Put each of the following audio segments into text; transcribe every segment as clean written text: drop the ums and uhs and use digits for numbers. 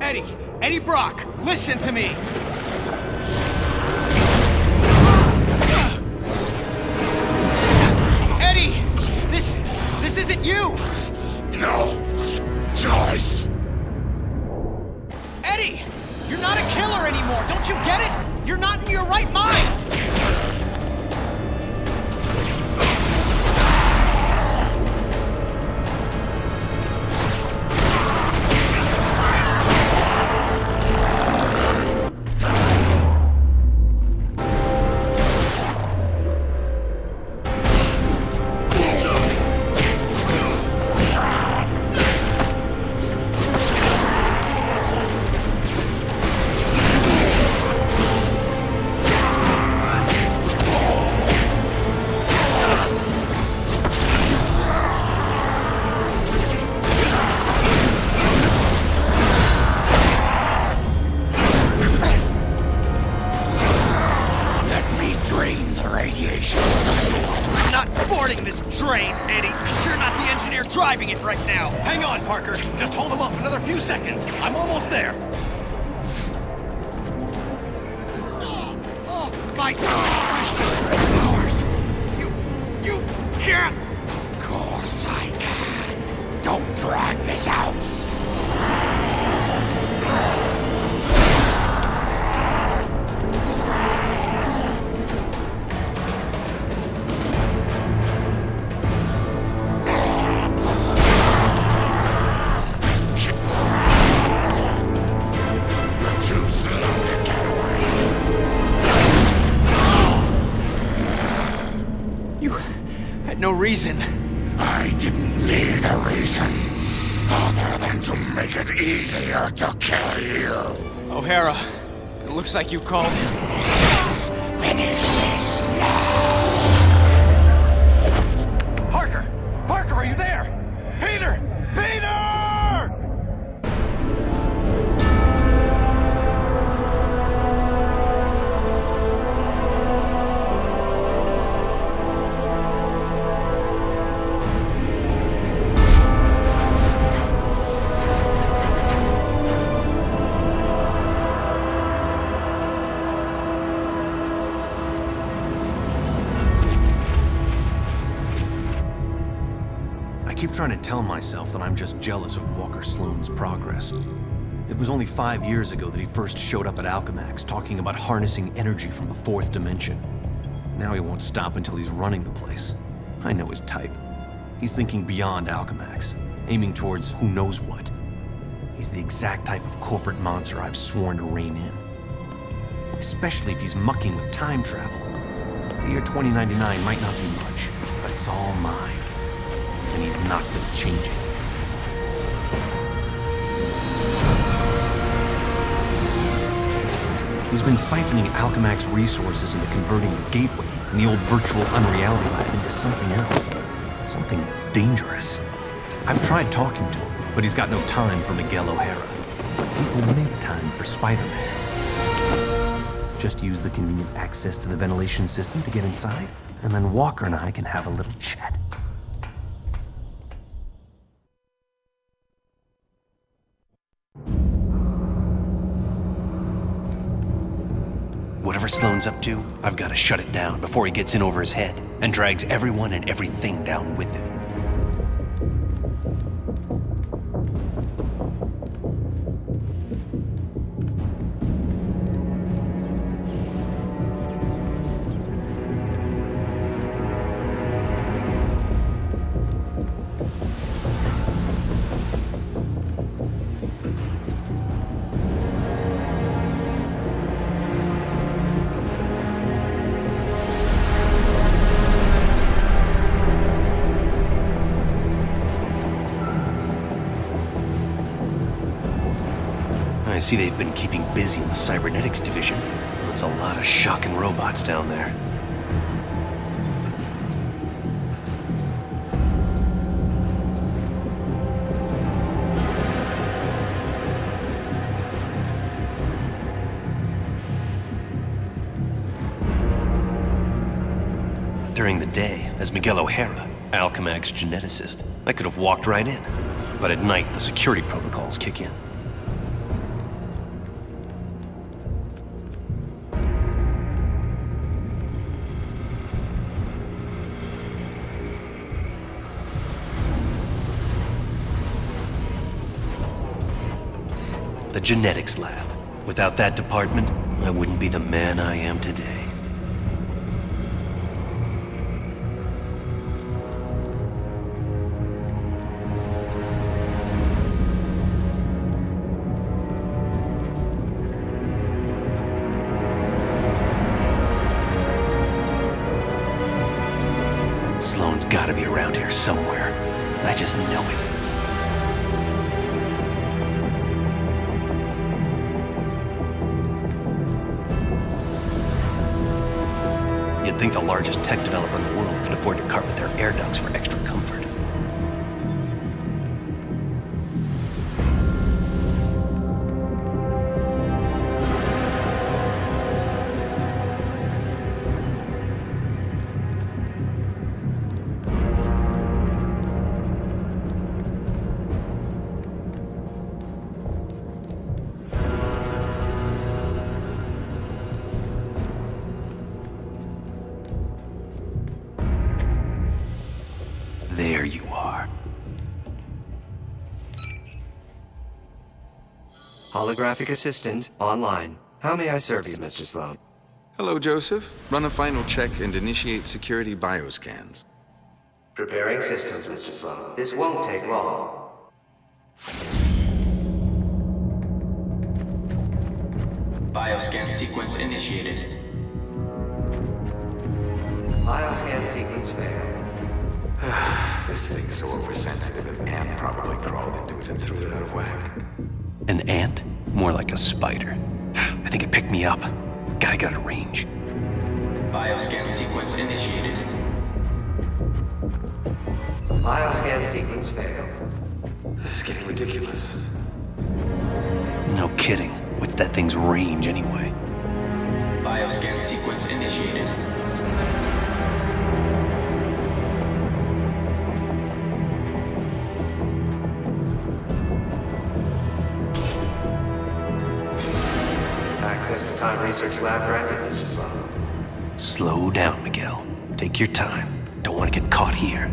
Eddie! Eddie Brock, listen to me! Eddie! This isn't you! No choice! Eddie! You're not a killer anymore, don't you get it? You're not in your right mind! Driving it right now. Hang on, Parker. Just hold him up another few seconds. I'm almost there. Oh my powers! You can't. Of course I can. Don't drag this out. No reason. I didn't need a reason, other than to make it easier to kill you. O'Hara, it looks like you called. Let's finish this now. Parker! Parker, are you there? Peter! Peter! I keep trying to tell myself that I'm just jealous of Walker Sloan's progress. It was only 5 years ago that he first showed up at Alchemax, talking about harnessing energy from the fourth dimension. Now he won't stop until he's running the place. I know his type. He's thinking beyond Alchemax, aiming towards who knows what. He's the exact type of corporate monster I've sworn to rein in. Especially if he's mucking with time travel. The year 2099 might not be much, but it's all mine. And he's not gonna change it. He's been siphoning Alchemax resources into converting the gateway and the old virtual unreality lab into something else. Something dangerous. I've tried talking to him, but he's got no time for Miguel O'Hara. But he will make time for Spider-Man. Just use the convenient access to the ventilation system to get inside, and then Walker and I can have a little chat. Whatever Sloan's up to, I've got to shut it down before he gets in over his head and drags everyone and everything down with him. I see they've been keeping busy in the cybernetics division. That's a lot of shocking robots down there. During the day, as Miguel O'Hara, Alchemax geneticist, I could have walked right in. But at night, the security protocols kick in. the genetics lab. Without that department, I wouldn't be the man I am today. Sloane's gotta be around here somewhere. I just know it. You'd think the largest tech developer in the world could afford to carpet their air ducts for extra comfort. There you are. Holographic assistant online. How may I serve you, Mr. Sloan? Hello, Joseph. Run a final check and initiate security bioscans. Preparing systems, Mr. Sloan. This won't take long. Bioscan sequence initiated. Bioscan sequence failed. This thing's so oversensitive, an ant probably crawled into it and threw it out of whack. An ant? More like a spider. I think it picked me up. Gotta get out of range. Bioscan sequence initiated. Bioscan sequence failed. This is getting ridiculous. No kidding. What's that thing's range anyway? Bioscan sequence initiated. Access to Time Research Lab granted, Mr. Sloan. Slow down, Miguel. Take your time. Don't want to get caught here.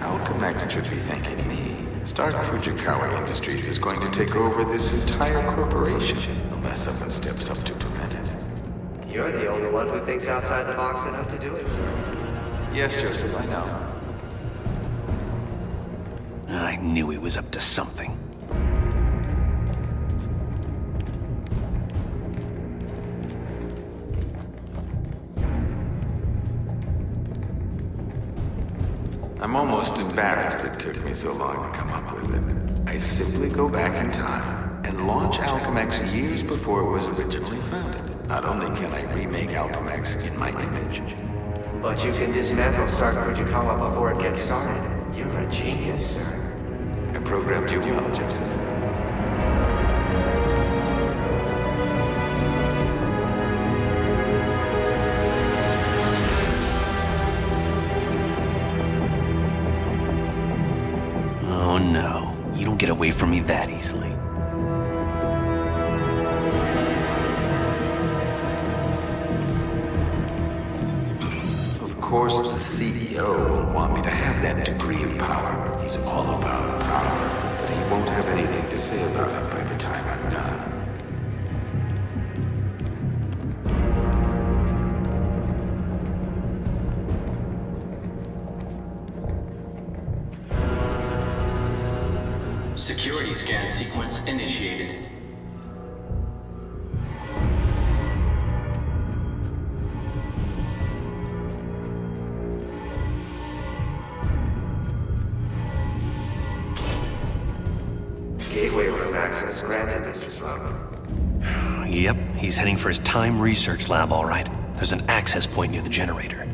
Alchemax should be thanking me. Stark Fujikawa Industries is going to take over this entire corporation, unless someone steps up to prevent it. You're the only one who thinks outside the box enough to do it, sir. Yes, Joseph, I know. I knew he was up to something. I'm almost embarrassed it took me so long to come up with it. I simply go back in time and launch Alchemax years before it was originally founded. Not only can I remake Alchemax in my image, But you can dismantle Stark Fujikawa before it gets started. You're a genius, sir. I programmed you well, Joseph. Oh no, you don't get away from me that easily. Of course, the CEO will want me to have that degree of power. He's all about power, but he won't have anything to say about it by the time I'm done. Security scan sequence initiated. Gateway room access granted, Mr. Sloan. Yep, he's heading for his Time Research Lab, all right. There's an access point near the generator.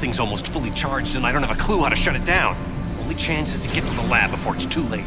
thing's almost fully charged and I don't have a clue how to shut it down. Only chance is to get to the lab before it's too late.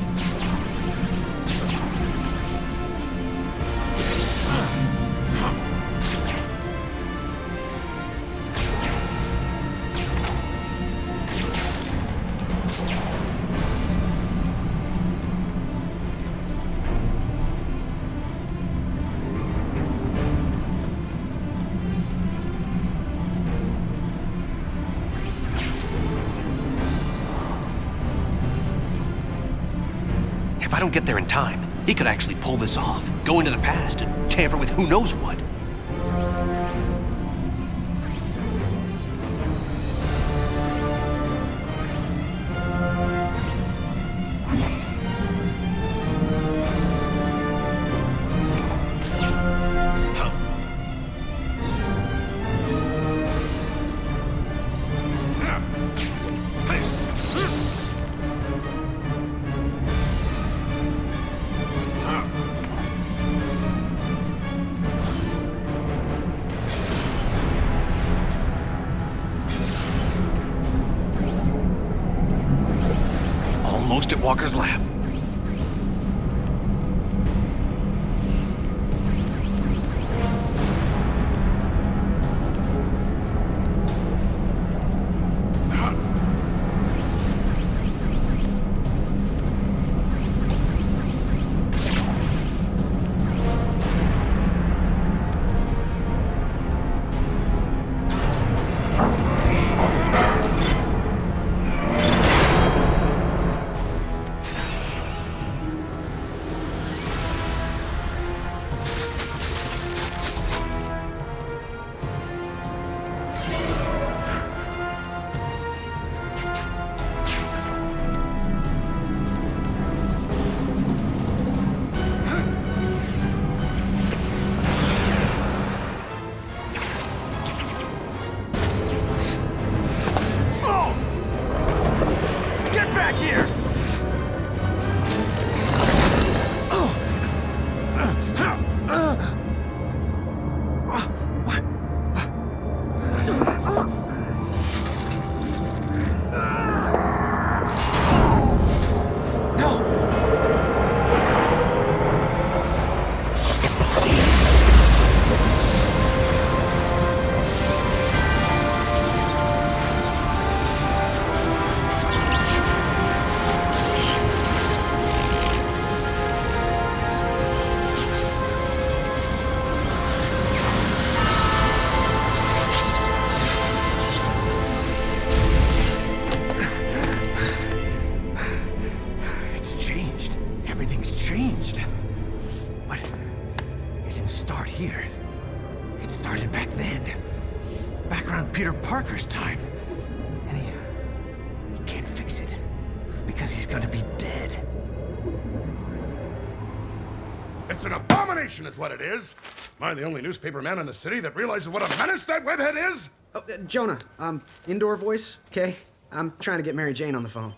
If I don't get there in time, he could actually pull this off, go into the past, and tamper with who knows what. Almost at Walker's lab. But it didn't start here. It started back then. Back around Peter Parker's time. And he can't fix it. Because he's gonna be dead. It's an abomination is what it is. Am I the only newspaper man in the city that realizes what a menace that webhead is? Oh, Jonah, indoor voice, okay? I'm trying to get Mary Jane on the phone.